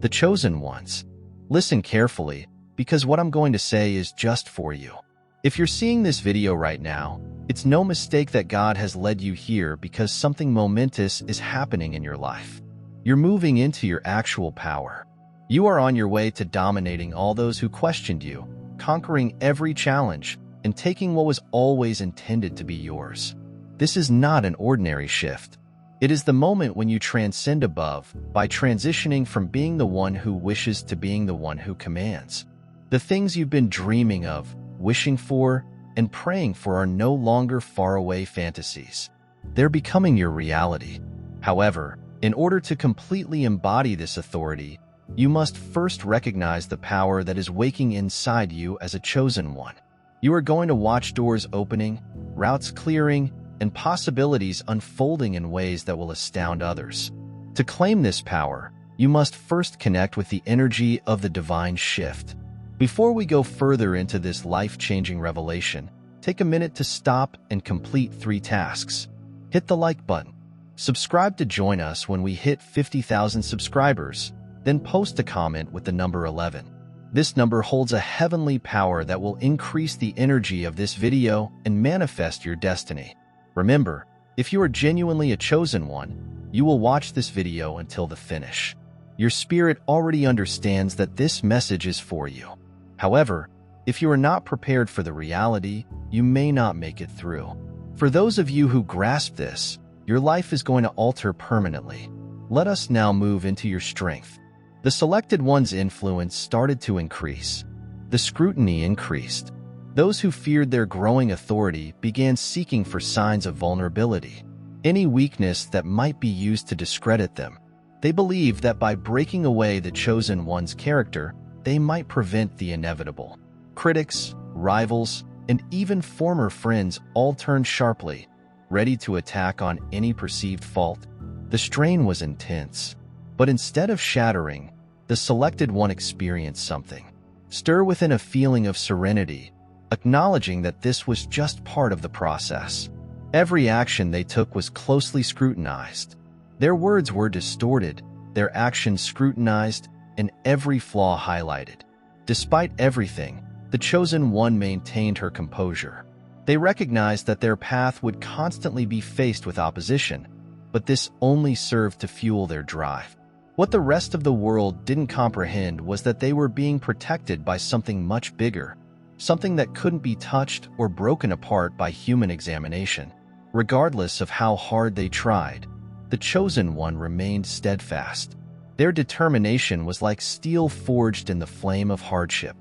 the chosen ones. Listen carefully, because what I'm going to say is just for you. If you're seeing this video right now, it's no mistake that God has led you here because something momentous is happening in your life. You're moving into your actual power. You are on your way to dominating all those who questioned you, conquering every challenge, and taking what was always intended to be yours. This is not an ordinary shift. It is the moment when you transcend above by transitioning from being the one who wishes to being the one who commands. The things you've been dreaming of, wishing for, and praying for are no longer faraway fantasies. They're becoming your reality. However, in order to completely embody this authority, you must first recognize the power that is waking inside you as a chosen one. You are going to watch doors opening, routes clearing, and possibilities unfolding in ways that will astound others. To claim this power, you must first connect with the energy of the divine shift. Before we go further into this life-changing revelation, take a minute to stop and complete 3 tasks. Hit the like button. Subscribe to join us when we hit 50,000 subscribers, then post a comment with the number 11. This number holds a heavenly power that will increase the energy of this video and manifest your destiny. Remember, if you are genuinely a chosen one, you will watch this video until the finish. Your spirit already understands that this message is for you. However, if you are not prepared for the reality, you may not make it through. For those of you who grasp this, your life is going to alter permanently. Let us now move into your strength. The selected one's influence started to increase. The scrutiny increased. Those who feared their growing authority began seeking for signs of vulnerability, any weakness that might be used to discredit them. They believed that by breaking away the chosen one's character, they might prevent the inevitable. Critics, rivals, and even former friends all turned sharply, ready to attack on any perceived fault. The strain was intense. But instead of shattering, the selected one experienced something. Stir within a feeling of serenity, acknowledging that this was just part of the process. Every action they took was closely scrutinized. Their words were distorted, their actions scrutinized, and every flaw highlighted. Despite everything, the chosen one maintained her composure. They recognized that their path would constantly be faced with opposition, but this only served to fuel their drive. What the rest of the world didn't comprehend was that they were being protected by something much bigger, something that couldn't be touched or broken apart by human examination. Regardless of how hard they tried, the chosen one remained steadfast. Their determination was like steel forged in the flame of hardship.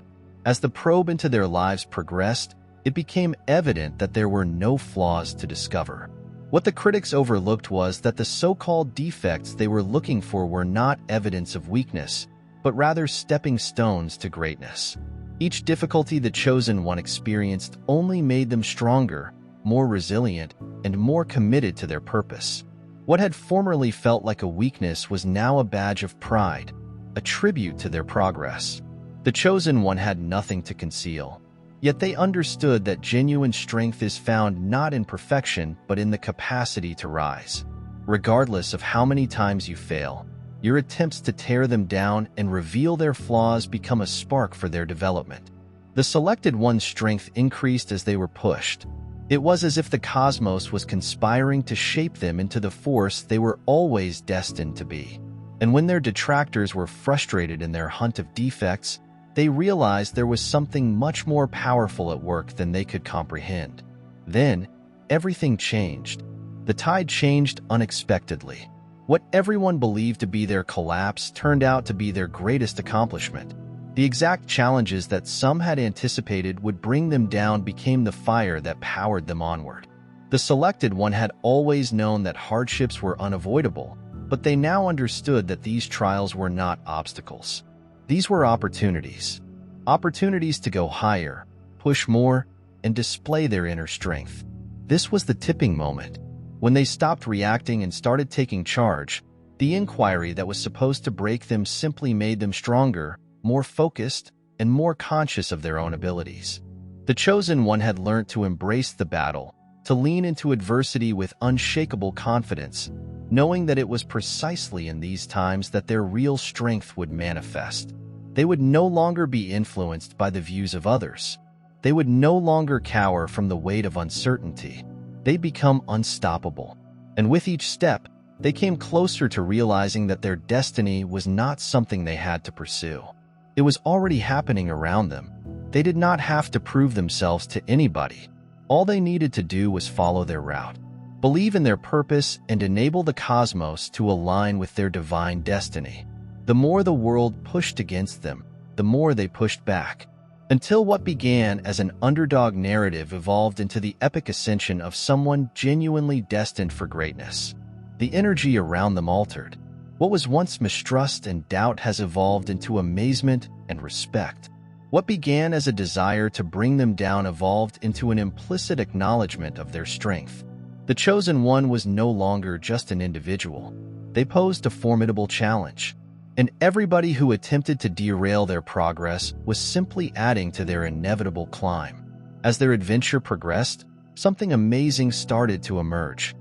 As the probe into their lives progressed, it became evident that there were no flaws to discover. What the critics overlooked was that the so-called defects they were looking for were not evidence of weakness, but rather stepping stones to greatness. Each difficulty the chosen one experienced only made them stronger, more resilient, and more committed to their purpose. What had formerly felt like a weakness was now a badge of pride, a tribute to their progress. The chosen one had nothing to conceal. Yet they understood that genuine strength is found not in perfection, but in the capacity to rise. Regardless of how many times you fail, your attempts to tear them down and reveal their flaws become a spark for their development. The selected one's strength increased as they were pushed. It was as if the cosmos was conspiring to shape them into the force they were always destined to be. And when their detractors were frustrated in their hunt of defects, they realized there was something much more powerful at work than they could comprehend. Then, everything changed. The tide changed unexpectedly. What everyone believed to be their collapse turned out to be their greatest accomplishment. The exact challenges that some had anticipated would bring them down became the fire that powered them onward. The selected one had always known that hardships were unavoidable, but they now understood that these trials were not obstacles. These were opportunities. Opportunities to go higher, push more, and display their inner strength. This was the tipping moment. When they stopped reacting and started taking charge, the inquiry that was supposed to break them simply made them stronger, more focused, and more conscious of their own abilities. The chosen one had learned to embrace the battle, to lean into adversity with unshakable confidence, knowing that it was precisely in these times that their real strength would manifest. They would no longer be influenced by the views of others. They would no longer cower from the weight of uncertainty. They'd become unstoppable. And with each step, they came closer to realizing that their destiny was not something they had to pursue. It was already happening around them. They did not have to prove themselves to anybody. All they needed to do was follow their route, believe in their purpose, and enable the cosmos to align with their divine destiny. The more the world pushed against them, the more they pushed back, until what began as an underdog narrative evolved into the epic ascension of someone genuinely destined for greatness. The energy around them altered. What was once mistrust and doubt has evolved into amazement and respect. What began as a desire to bring them down evolved into an implicit acknowledgement of their strength. The chosen one was no longer just an individual. They posed a formidable challenge, and everybody who attempted to derail their progress was simply adding to their inevitable climb. As their adventure progressed, something amazing started to emerge.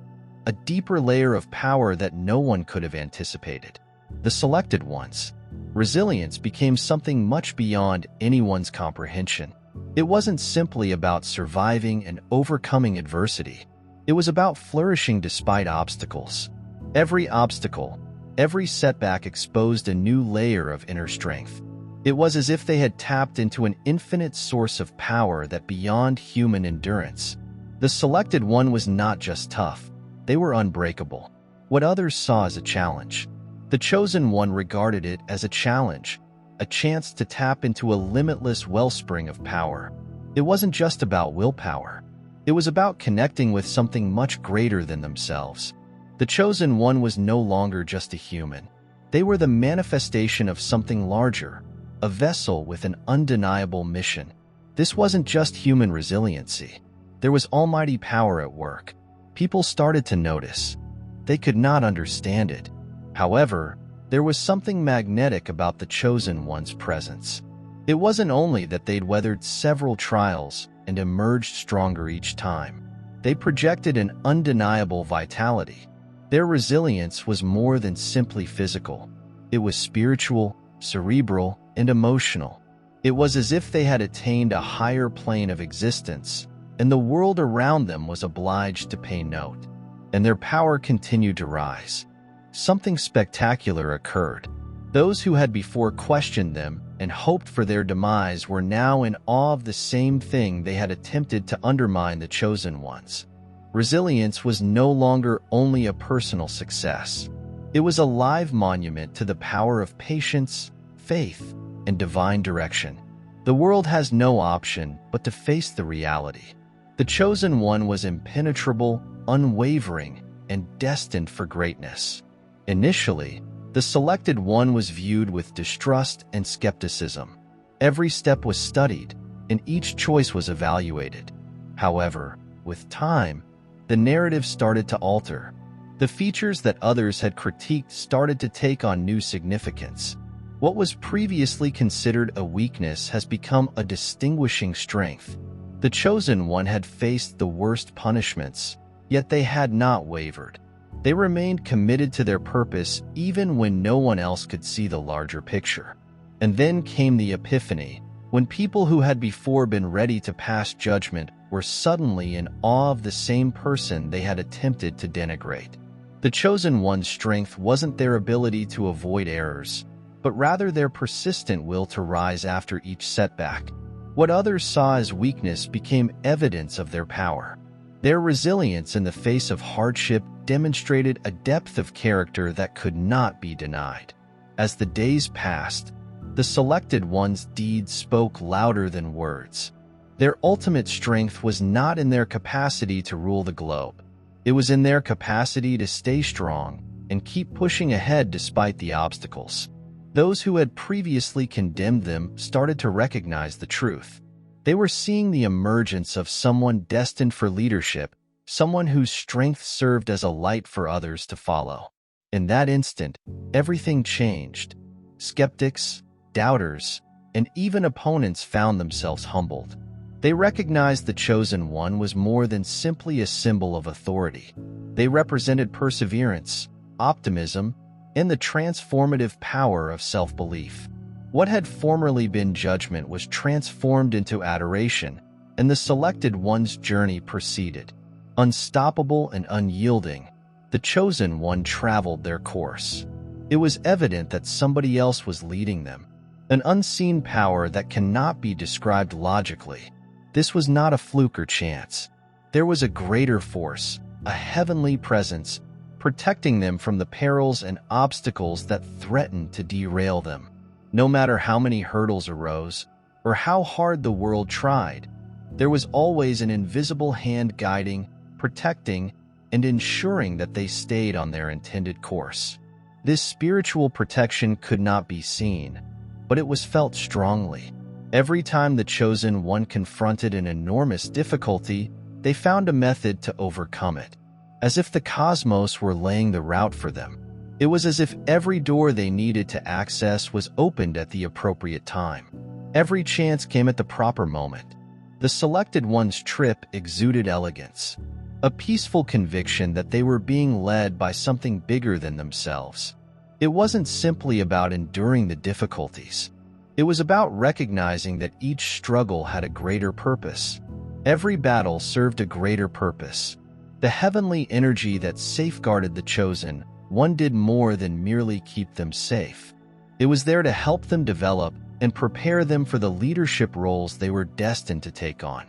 A deeper layer of power that no one could have anticipated. The selected ones. Resilience became something much beyond anyone's comprehension. It wasn't simply about surviving and overcoming adversity. It was about flourishing despite obstacles. Every obstacle, every setback exposed a new layer of inner strength. It was as if they had tapped into an infinite source of power that beyond human endurance. The selected one was not just tough. They were unbreakable. What others saw as a challenge, the chosen one regarded it as a challenge, a chance to tap into a limitless wellspring of power. It wasn't just about willpower. It was about connecting with something much greater than themselves. The chosen one was no longer just a human. They were the manifestation of something larger, a vessel with an undeniable mission. This wasn't just human resiliency. There was almighty power at work. People started to notice. They could not understand it. However, there was something magnetic about the chosen one's presence. It wasn't only that they'd weathered several trials and emerged stronger each time. They projected an undeniable vitality. Their resilience was more than simply physical. It was spiritual, cerebral, and emotional. It was as if they had attained a higher plane of existence, and the world around them was obliged to pay note. And their power continued to rise. Something spectacular occurred. Those who had before questioned them and hoped for their demise were now in awe of the same thing they had attempted to undermine the chosen ones. Resilience was no longer only a personal success. It was a live monument to the power of patience, faith, and divine direction. The world has no option but to face the reality. The chosen one was impenetrable, unwavering, and destined for greatness. Initially, the selected one was viewed with distrust and skepticism. Every step was studied, and each choice was evaluated. However, with time, the narrative started to alter. The features that others had critiqued started to take on new significance. What was previously considered a weakness has become a distinguishing strength. The chosen one had faced the worst punishments, yet they had not wavered. They remained committed to their purpose even when no one else could see the larger picture. And then came the epiphany, when people who had before been ready to pass judgment were suddenly in awe of the same person they had attempted to denigrate. The chosen one's strength wasn't their ability to avoid errors, but rather their persistent will to rise after each setback. What others saw as weakness became evidence of their power. Their resilience in the face of hardship demonstrated a depth of character that could not be denied. As the days passed, the selected one's deeds spoke louder than words. Their ultimate strength was not in their capacity to rule the globe. It was in their capacity to stay strong and keep pushing ahead despite the obstacles. Those who had previously condemned them started to recognize the truth. They were seeing the emergence of someone destined for leadership, someone whose strength served as a light for others to follow. In that instant, everything changed. Skeptics, doubters, and even opponents found themselves humbled. They recognized the chosen one was more than simply a symbol of authority. They represented perseverance, optimism, and the transformative power of self-belief. What had formerly been judgment was transformed into adoration, and the selected one's journey proceeded. Unstoppable and unyielding, the chosen one traveled their course. It was evident that somebody else was leading them, an unseen power that cannot be described logically. This was not a fluke or chance. There was a greater force, a heavenly presence, protecting them from the perils and obstacles that threatened to derail them. No matter how many hurdles arose, or how hard the world tried, there was always an invisible hand guiding, protecting, and ensuring that they stayed on their intended course. This spiritual protection could not be seen, but it was felt strongly. Every time the chosen one confronted an enormous difficulty, they found a method to overcome it, as if the cosmos were laying the route for them. It was as if every door they needed to access was opened at the appropriate time. Every chance came at the proper moment. The selected one's trip exuded elegance, a peaceful conviction that they were being led by something bigger than themselves. It wasn't simply about enduring the difficulties. It was about recognizing that each struggle had a greater purpose. Every battle served a greater purpose. The heavenly energy that safeguarded the chosen one did more than merely keep them safe. It was there to help them develop and prepare them for the leadership roles they were destined to take on.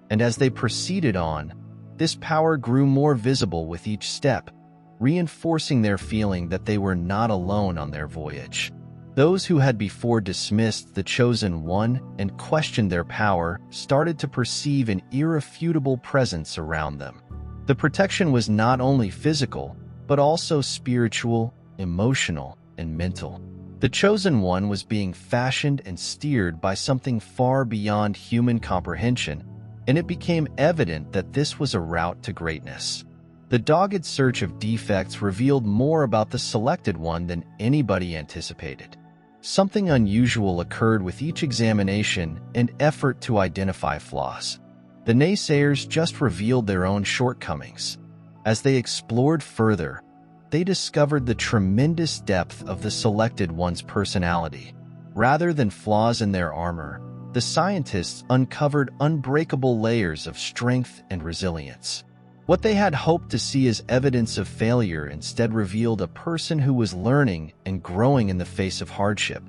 And as they proceeded on, this power grew more visible with each step, reinforcing their feeling that they were not alone on their voyage. Those who had before dismissed the chosen one and questioned their power started to perceive an irrefutable presence around them. The protection was not only physical, but also spiritual, emotional, and mental. The chosen one was being fashioned and steered by something far beyond human comprehension, and it became evident that this was a route to greatness. The dogged search of defects revealed more about the selected one than anybody anticipated. Something unusual occurred with each examination and effort to identify flaws. The naysayers just revealed their own shortcomings. As they explored further, they discovered the tremendous depth of the selected one's personality. Rather than flaws in their armor, the scientists uncovered unbreakable layers of strength and resilience. What they had hoped to see as evidence of failure instead revealed a person who was learning and growing in the face of hardship.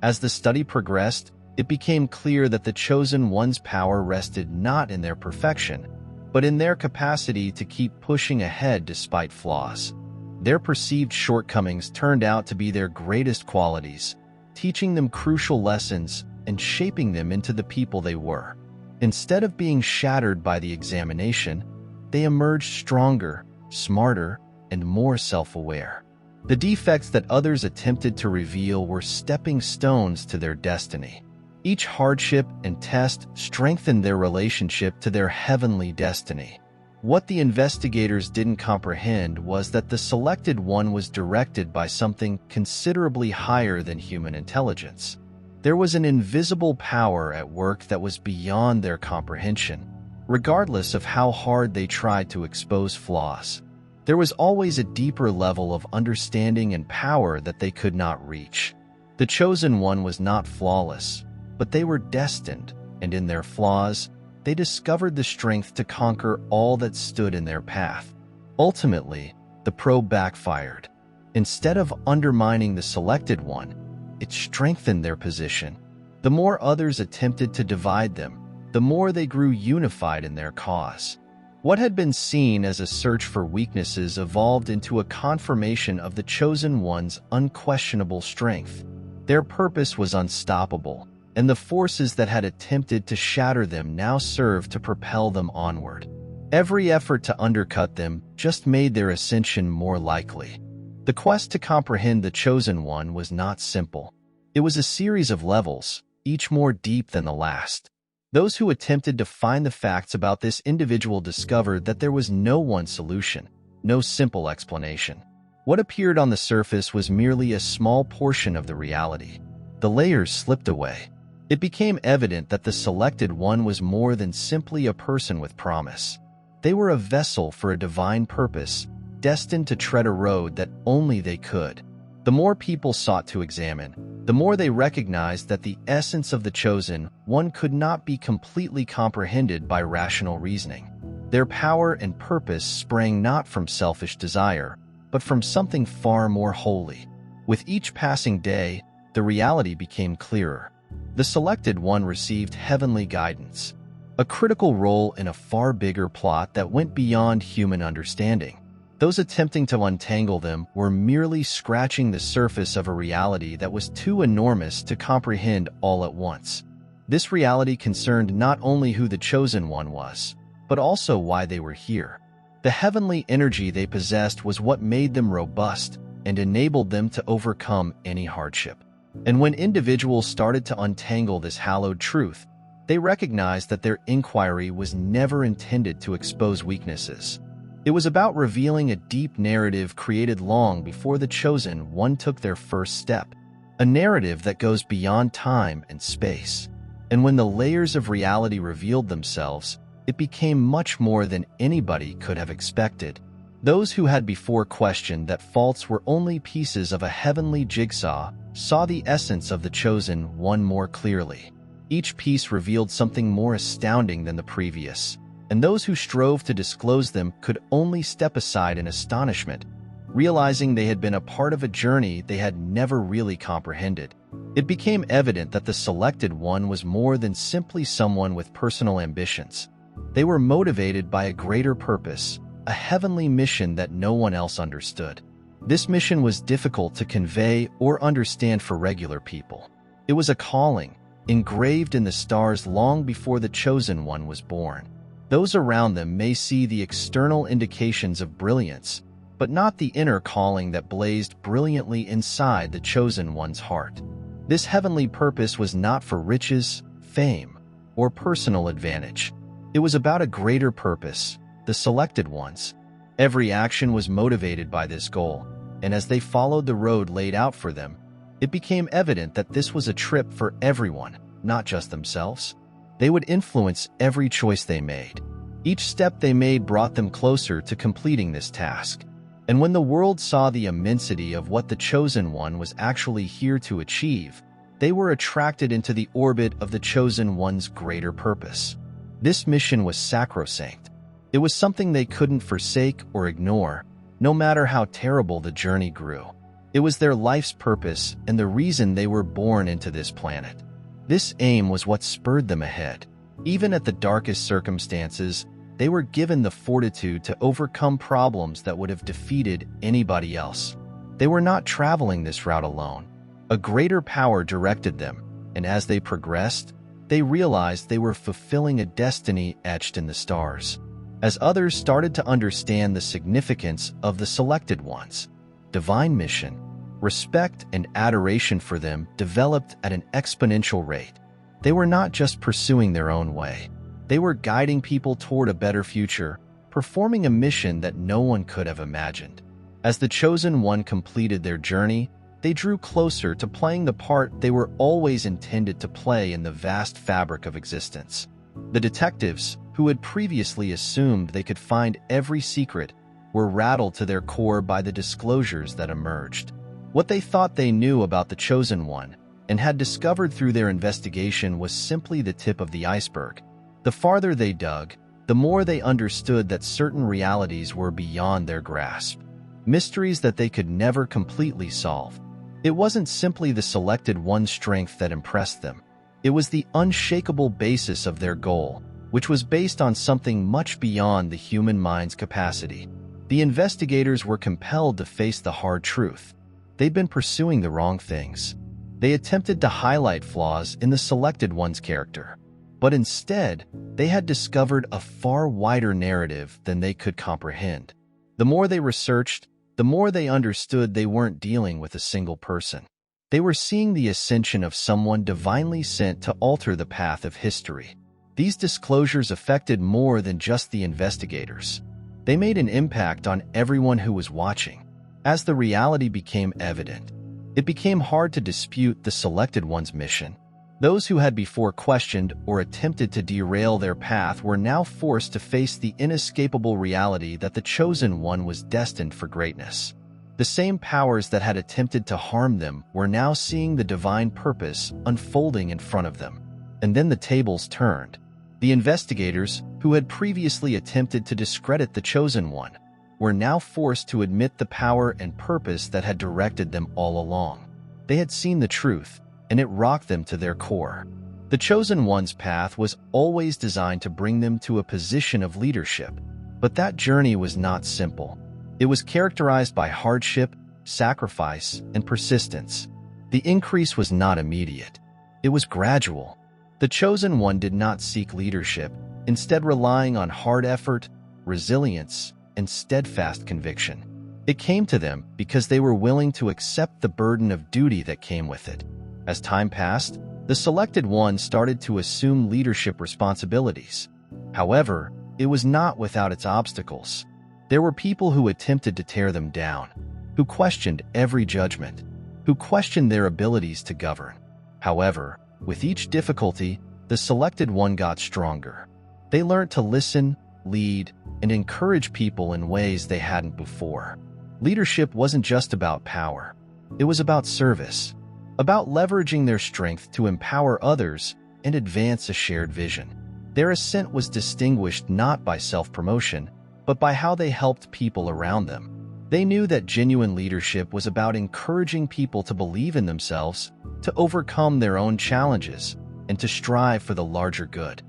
As the study progressed, it became clear that the chosen one's power rested not in their perfection, but in their capacity to keep pushing ahead despite flaws. Their perceived shortcomings turned out to be their greatest qualities, teaching them crucial lessons and shaping them into the people they were. Instead of being shattered by the examination, they emerged stronger, smarter, and more self-aware. The defects that others attempted to reveal were stepping stones to their destiny. Each hardship and test strengthened their relationship to their heavenly destiny. What the investigators didn't comprehend was that the selected one was directed by something considerably higher than human intelligence. There was an invisible power at work that was beyond their comprehension. Regardless of how hard they tried to expose flaws, there was always a deeper level of understanding and power that they could not reach. The chosen one was not flawless, but they were destined, and in their flaws, they discovered the strength to conquer all that stood in their path. Ultimately, the probe backfired. Instead of undermining the selected one, it strengthened their position. The more others attempted to divide them, the more they grew unified in their cause. What had been seen as a search for weaknesses evolved into a confirmation of the chosen one's unquestionable strength. Their purpose was unstoppable, and the forces that had attempted to shatter them now served to propel them onward. Every effort to undercut them just made their ascension more likely. The quest to comprehend the chosen one was not simple. It was a series of levels, each more deep than the last. Those who attempted to find the facts about this individual discovered that there was no one solution, no simple explanation. What appeared on the surface was merely a small portion of the reality. The layers slipped away. It became evident that the selected one was more than simply a person with promise. They were a vessel for a divine purpose, destined to tread a road that only they could. The more people sought to examine, the more they recognized that the essence of the chosen one could not be completely comprehended by rational reasoning. Their power and purpose sprang not from selfish desire, but from something far more holy. With each passing day, the reality became clearer. The selected one received heavenly guidance, a critical role in a far bigger plot that went beyond human understanding. Those attempting to untangle them were merely scratching the surface of a reality that was too enormous to comprehend all at once. This reality concerned not only who the chosen one was, but also why they were here. The heavenly energy they possessed was what made them robust and enabled them to overcome any hardship. And when individuals started to untangle this hallowed truth, they recognized that their inquiry was never intended to expose weaknesses. It was about revealing a deep narrative created long before the chosen one took their first step, a narrative that goes beyond time and space. And when the layers of reality revealed themselves, it became much more than anybody could have expected. Those who had before questioned that faults were only pieces of a heavenly jigsaw saw the essence of the chosen one more clearly. Each piece revealed something more astounding than the previous, and those who strove to disclose them could only step aside in astonishment, realizing they had been a part of a journey they had never really comprehended. It became evident that the selected one was more than simply someone with personal ambitions. They were motivated by a greater purpose, a heavenly mission that no one else understood. This mission was difficult to convey or understand for regular people. It was a calling, engraved in the stars long before the chosen one was born. Those around them may see the external indications of brilliance, but not the inner calling that blazed brilliantly inside the chosen one's heart. This heavenly purpose was not for riches, fame, or personal advantage. It was about a greater purpose, the selected one's. Every action was motivated by this goal, and as they followed the road laid out for them, it became evident that this was a trip for everyone, not just themselves. They would influence every choice they made. Each step they made brought them closer to completing this task. And when the world saw the immensity of what the chosen one was actually here to achieve, they were attracted into the orbit of the chosen one's greater purpose. This mission was sacrosanct. It was something they couldn't forsake or ignore, no matter how terrible the journey grew. It was their life's purpose and the reason they were born into this planet. This aim was what spurred them ahead. Even at the darkest circumstances, they were given the fortitude to overcome problems that would have defeated anybody else. They were not traveling this route alone. A greater power directed them, and as they progressed, they realized they were fulfilling a destiny etched in the stars. As others started to understand the significance of the selected one's divine mission, respect and adoration for them developed at an exponential rate. They were not just pursuing their own way. They were guiding people toward a better future, performing a mission that no one could have imagined. As the chosen one completed their journey, they drew closer to playing the part they were always intended to play in the vast fabric of existence. The detectives, who had previously assumed they could find every secret, were rattled to their core by the disclosures that emerged. What they thought they knew about the chosen one and had discovered through their investigation was simply the tip of the iceberg. The farther they dug, the more they understood that certain realities were beyond their grasp, mysteries that they could never completely solve. It wasn't simply the selected one's strength that impressed them. It was the unshakable basis of their goal, which was based on something much beyond the human mind's capacity. The investigators were compelled to face the hard truth. They'd been pursuing the wrong things. They attempted to highlight flaws in the selected one's character, but instead, they had discovered a far wider narrative than they could comprehend. The more they researched, the more they understood they weren't dealing with a single person. They were seeing the ascension of someone divinely sent to alter the path of history. These disclosures affected more than just the investigators. They made an impact on everyone who was watching. As the reality became evident, it became hard to dispute the selected one's mission. Those who had before questioned or attempted to derail their path were now forced to face the inescapable reality that the chosen one was destined for greatness. The same powers that had attempted to harm them were now seeing the divine purpose unfolding in front of them. And then the tables turned. The investigators, who had previously attempted to discredit the chosen one, were now forced to admit the power and purpose that had directed them all along. They had seen the truth, and it rocked them to their core. The chosen one's path was always designed to bring them to a position of leadership, but that journey was not simple. It was characterized by hardship, sacrifice, and persistence. The increase was not immediate. It was gradual. The chosen one did not seek leadership, instead relying on hard effort, resilience, and steadfast conviction. It came to them because they were willing to accept the burden of duty that came with it. As time passed, the selected one started to assume leadership responsibilities. However, it was not without its obstacles. There were people who attempted to tear them down, who questioned every judgment, who questioned their abilities to govern. However, with each difficulty, the selected one got stronger. They learned to listen, lead, and encourage people in ways they hadn't before. Leadership wasn't just about power. It was about service, about leveraging their strength to empower others and advance a shared vision. Their ascent was distinguished not by self-promotion, but by how they helped people around them. They knew that genuine leadership was about encouraging people to believe in themselves, to overcome their own challenges, and to strive for the larger good.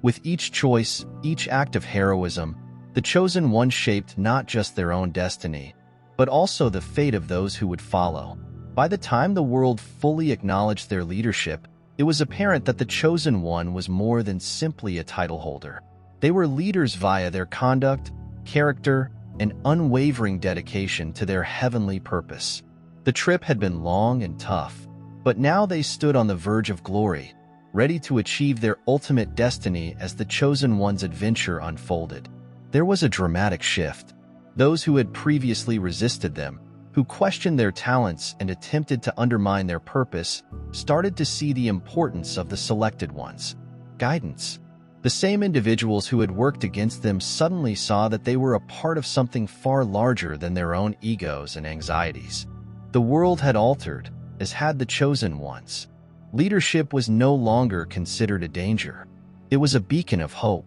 With each choice, each act of heroism, the chosen one shaped not just their own destiny, but also the fate of those who would follow. By the time the world fully acknowledged their leadership, it was apparent that the chosen one was more than simply a title holder. They were leaders via their conduct, character, and unwavering dedication to their heavenly purpose. The trip had been long and tough, but now they stood on the verge of glory, ready to achieve their ultimate destiny as the chosen one's adventure unfolded. There was a dramatic shift. Those who had previously resisted them, who questioned their talents and attempted to undermine their purpose, started to see the importance of the selected one's guidance. The same individuals who had worked against them suddenly saw that they were a part of something far larger than their own egos and anxieties. The world had altered, as had the chosen ones. Leadership was no longer considered a danger. It was a beacon of hope.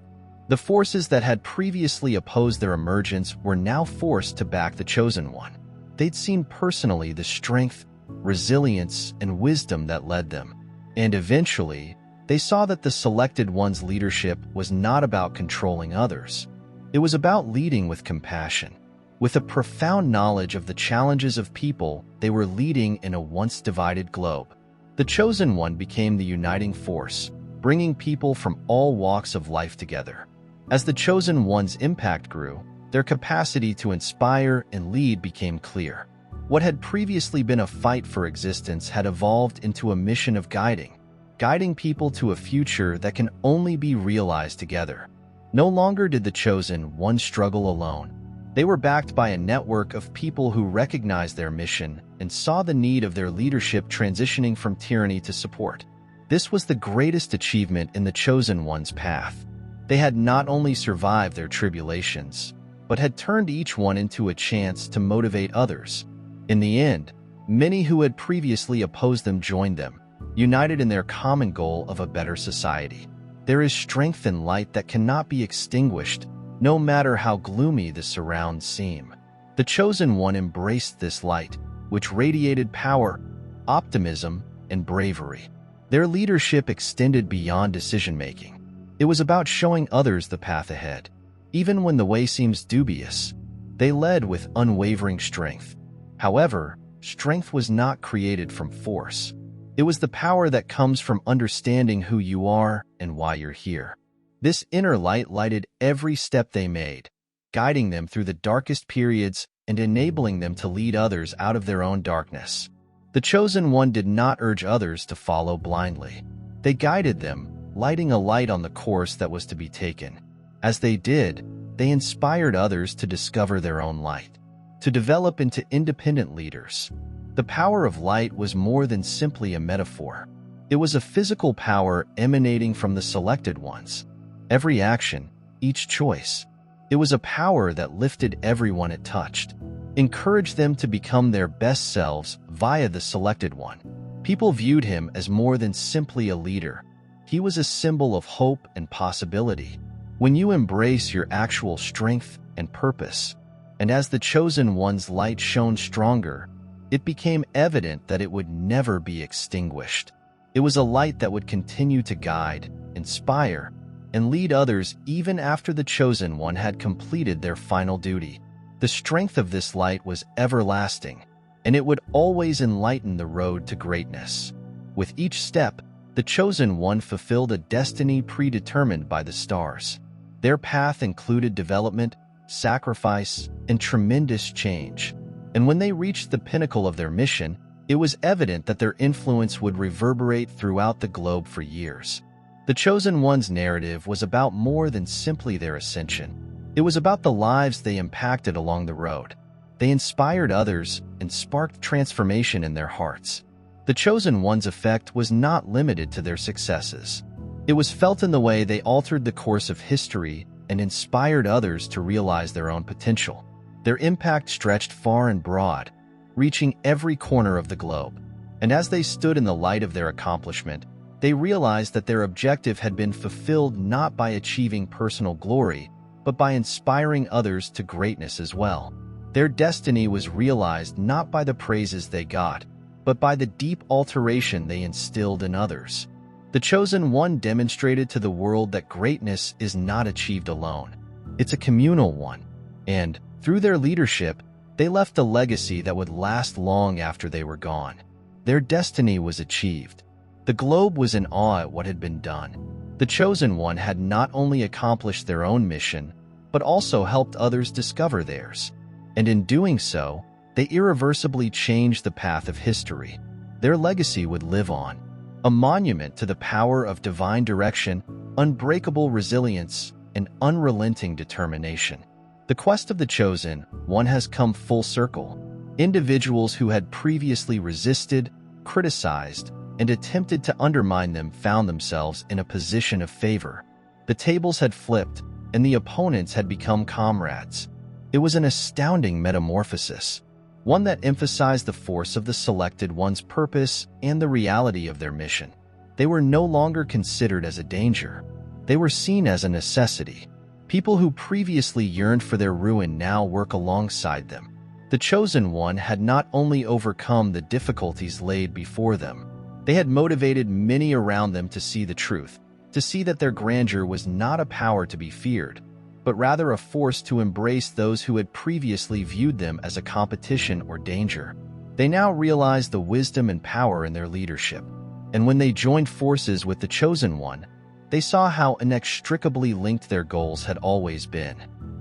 The forces that had previously opposed their emergence were now forced to back the chosen one. They'd seen personally the strength, resilience, and wisdom that led them. And eventually, they saw that the selected one's leadership was not about controlling others. It was about leading with compassion. With a profound knowledge of the challenges of people, they were leading in a once divided globe. The chosen one became the uniting force, bringing people from all walks of life together. As the chosen one's impact grew, their capacity to inspire and lead became clear. What had previously been a fight for existence had evolved into a mission of guiding people to a future that can only be realized together. No longer did the chosen one struggle alone. They were backed by a network of people who recognized their mission and saw the need of their leadership transitioning from tyranny to support. This was the greatest achievement in the chosen one's path. They had not only survived their tribulations, but had turned each one into a chance to motivate others. In the end, many who had previously opposed them joined them, united in their common goal of a better society. There is strength and light that cannot be extinguished, no matter how gloomy the surrounds seem. The chosen one embraced this light, which radiated power, optimism, and bravery. Their leadership extended beyond decision-making. It was about showing others the path ahead. Even when the way seems dubious, they led with unwavering strength. However, strength was not created from force. It was the power that comes from understanding who you are and why you're here. This inner light lighted every step they made, guiding them through the darkest periods and enabling them to lead others out of their own darkness. The chosen one did not urge others to follow blindly. They guided them, lighting a light on the course that was to be taken. As they did, they inspired others to discover their own light, to develop into independent leaders. The power of light was more than simply a metaphor. It was a physical power emanating from the selected ones. Every action, each choice. It was a power that lifted everyone it touched, encouraged them to become their best selves via the selected one. People viewed him as more than simply a leader. He was a symbol of hope and possibility. When you embrace your actual strength and purpose, and as the chosen one's light shone stronger, it became evident that it would never be extinguished. It was a light that would continue to guide, inspire, and lead others even after the chosen one had completed their final duty. The strength of this light was everlasting, and it would always enlighten the road to greatness. With each step, the chosen one fulfilled a destiny predetermined by the stars. Their path included development, sacrifice, and tremendous change. And when they reached the pinnacle of their mission, it was evident that their influence would reverberate throughout the globe for years. The chosen one's narrative was about more than simply their ascension. It was about the lives they impacted along the road. They inspired others and sparked transformation in their hearts. The chosen one's effect was not limited to their successes. It was felt in the way they altered the course of history and inspired others to realize their own potential. Their impact stretched far and broad, reaching every corner of the globe. And as they stood in the light of their accomplishment, they realized that their objective had been fulfilled not by achieving personal glory, but by inspiring others to greatness as well. Their destiny was realized not by the praises they got, but by the deep alteration they instilled in others. The chosen one demonstrated to the world that greatness is not achieved alone. It's a communal one. And, through their leadership, they left a legacy that would last long after they were gone. Their destiny was achieved. The globe was in awe at what had been done. The chosen one had not only accomplished their own mission, but also helped others discover theirs. And in doing so, they irreversibly changed the path of history. Their legacy would live on, a monument to the power of divine direction, unbreakable resilience, and unrelenting determination. The quest of the chosen one has come full circle. Individuals who had previously resisted, criticized, and attempted to undermine them found themselves in a position of favor. The tables had flipped, and the opponents had become comrades. It was an astounding metamorphosis, one that emphasized the force of the selected one's purpose and the reality of their mission. They were no longer considered as a danger. They were seen as a necessity. People who previously yearned for their ruin now work alongside them. The chosen one had not only overcome the difficulties laid before them, they had motivated many around them to see the truth, to see that their grandeur was not a power to be feared, but rather a force to embrace those who had previously viewed them as a competition or danger. They now realized the wisdom and power in their leadership, and when they joined forces with the chosen one, they saw how inextricably linked their goals had always been.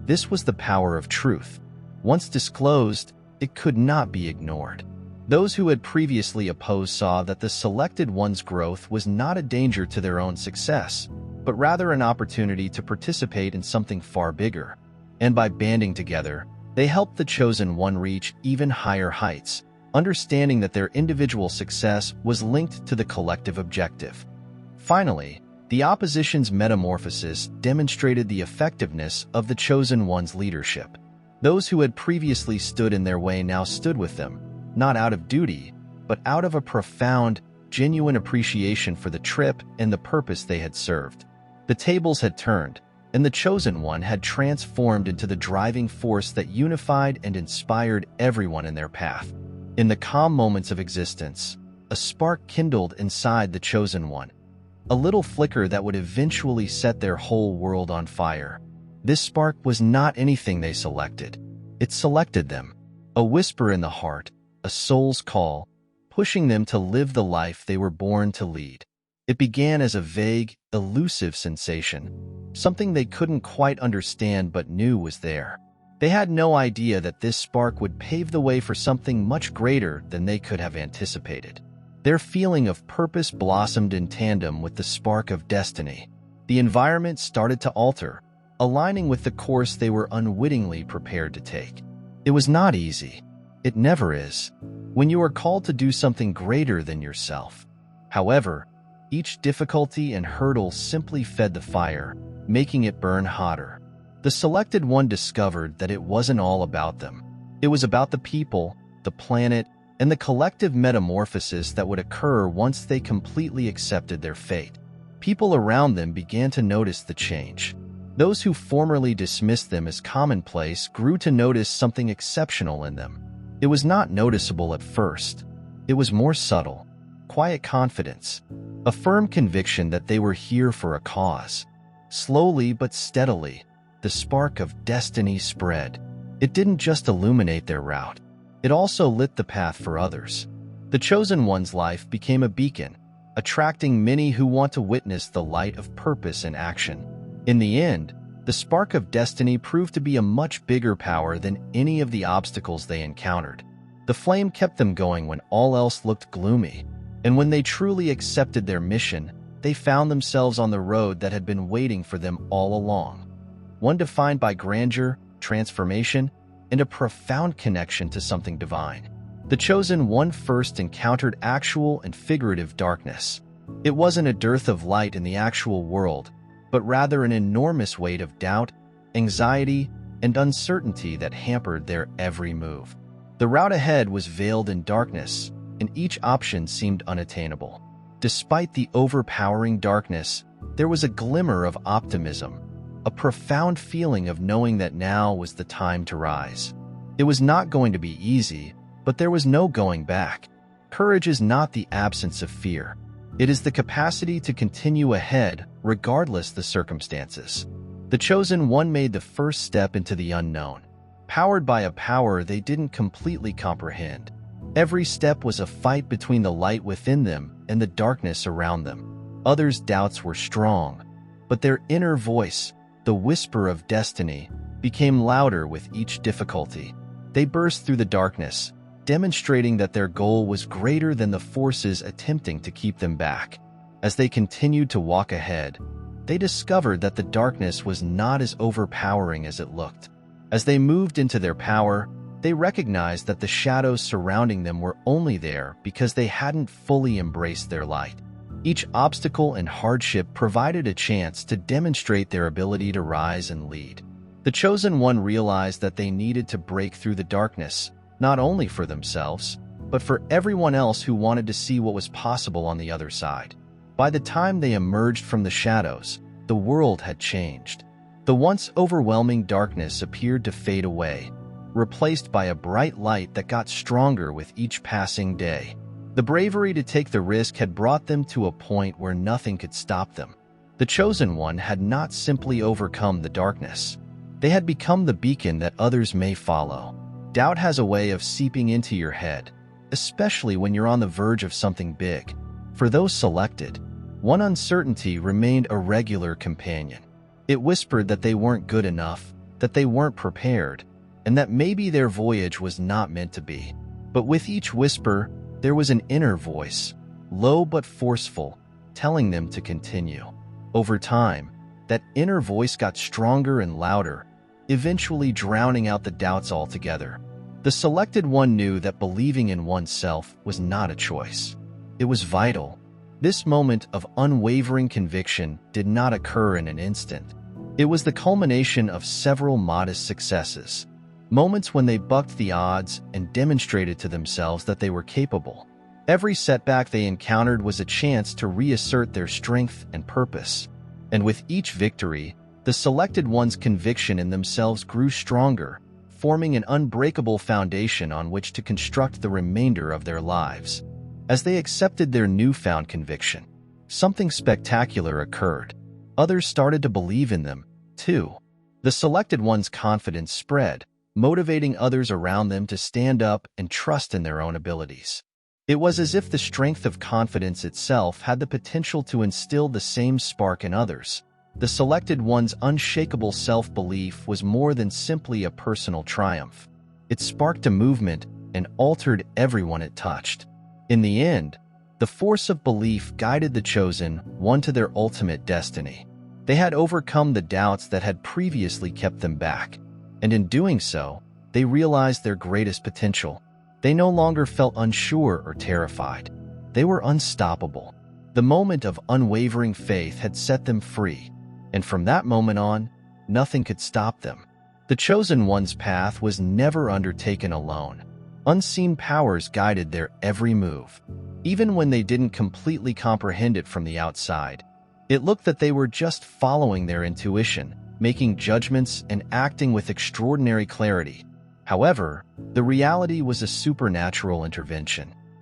This was the power of truth. Once disclosed, it could not be ignored. Those who had previously opposed saw that the selected one's growth was not a danger to their own success, but rather an opportunity to participate in something far bigger. And by banding together, they helped the chosen one reach even higher heights, understanding that their individual success was linked to the collective objective. Finally, the opposition's metamorphosis demonstrated the effectiveness of the chosen one's leadership. Those who had previously stood in their way now stood with them, not out of duty, but out of a profound, genuine appreciation for the trip and the purpose they had served. The tables had turned, and the chosen one had transformed into the driving force that unified and inspired everyone in their path. In the calm moments of existence, a spark kindled inside the chosen one, a little flicker that would eventually set their whole world on fire. This spark was not anything they selected. It selected them, a whisper in the heart, a soul's call, pushing them to live the life they were born to lead. It began as a vague, elusive sensation, something they couldn't quite understand but knew was there. They had no idea that this spark would pave the way for something much greater than they could have anticipated. Their feeling of purpose blossomed in tandem with the spark of destiny. The environment started to alter, aligning with the course they were unwittingly prepared to take. It was not easy. It never is, when you are called to do something greater than yourself. However, Each difficulty and hurdle simply fed the fire, making it burn hotter. The selected one discovered that it wasn't all about them. It was about the people, the planet, and the collective metamorphosis that would occur once they completely accepted their fate. People around them began to notice the change. Those who formerly dismissed them as commonplace grew to notice something exceptional in them. It was not noticeable at first. It was more subtle, quiet confidence, a firm conviction that they were here for a cause. Slowly but steadily, the spark of destiny spread. It didn't just illuminate their route. It also lit the path for others. The chosen one's life became a beacon, attracting many who want to witness the light of purpose in action. In the end, the spark of destiny proved to be a much bigger power than any of the obstacles they encountered. The flame kept them going when all else looked gloomy, and when they truly accepted their mission, they found themselves on the road that had been waiting for them all along. One defined by grandeur, transformation, and a profound connection to something divine. The chosen one first encountered actual and figurative darkness. It wasn't a dearth of light in the actual world, but rather an enormous weight of doubt, anxiety, and uncertainty that hampered their every move. The route ahead was veiled in darkness, and each option seemed unattainable. Despite the overpowering darkness, there was a glimmer of optimism, a profound feeling of knowing that now was the time to rise. It was not going to be easy, but there was no going back. Courage is not the absence of fear. It is the capacity to continue ahead, regardless the circumstances. The chosen one made the first step into the unknown, powered by a power they didn't completely comprehend. Every step was a fight between the light within them and the darkness around them. Others' doubts were strong, but their inner voice, the whisper of destiny, became louder with each difficulty. They burst through the darkness, demonstrating that their goal was greater than the forces attempting to keep them back. As they continued to walk ahead, they discovered that the darkness was not as overpowering as it looked. As they moved into their power, they recognized that the shadows surrounding them were only there because they hadn't fully embraced their light. Each obstacle and hardship provided a chance to demonstrate their ability to rise and lead. The chosen one realized that they needed to break through the darkness, not only for themselves, but for everyone else who wanted to see what was possible on the other side. By the time they emerged from the shadows, the world had changed. The once overwhelming darkness appeared to fade away, replaced by a bright light that got stronger with each passing day. The bravery to take the risk had brought them to a point where nothing could stop them. The chosen one had not simply overcome the darkness. They had become the beacon that others may follow. Doubt has a way of seeping into your head, especially when you're on the verge of something big. For those selected, one uncertainty remained a regular companion. It whispered that they weren't good enough, that they weren't prepared, and that maybe their voyage was not meant to be. But with each whisper, there was an inner voice, low but forceful, telling them to continue. Over time, that inner voice got stronger and louder, eventually drowning out the doubts altogether. The selected one knew that believing in oneself was not a choice. It was vital. This moment of unwavering conviction did not occur in an instant. It was the culmination of several modest successes, moments when they bucked the odds and demonstrated to themselves that they were capable. Every setback they encountered was a chance to reassert their strength and purpose. And with each victory, the selected one's conviction in themselves grew stronger, forming an unbreakable foundation on which to construct the remainder of their lives. As they accepted their newfound conviction, something spectacular occurred. Others started to believe in them, too. The selected one's confidence spread, motivating others around them to stand up and trust in their own abilities. It was as if the strength of confidence itself had the potential to instill the same spark in others. The selected one's unshakable self-belief was more than simply a personal triumph. It sparked a movement and altered everyone it touched. In the end, the force of belief guided the chosen one to their ultimate destiny. They had overcome the doubts that had previously kept them back, and in doing so, they realized their greatest potential. They no longer felt unsure or terrified. They were unstoppable. The moment of unwavering faith had set them free, and from that moment on, nothing could stop them. The chosen one's path was never undertaken alone. Unseen powers guided their every move. Even when they didn't completely comprehend it from the outside, it looked that they were just following their intuition, making judgments and acting with extraordinary clarity. However, the reality was a supernatural intervention.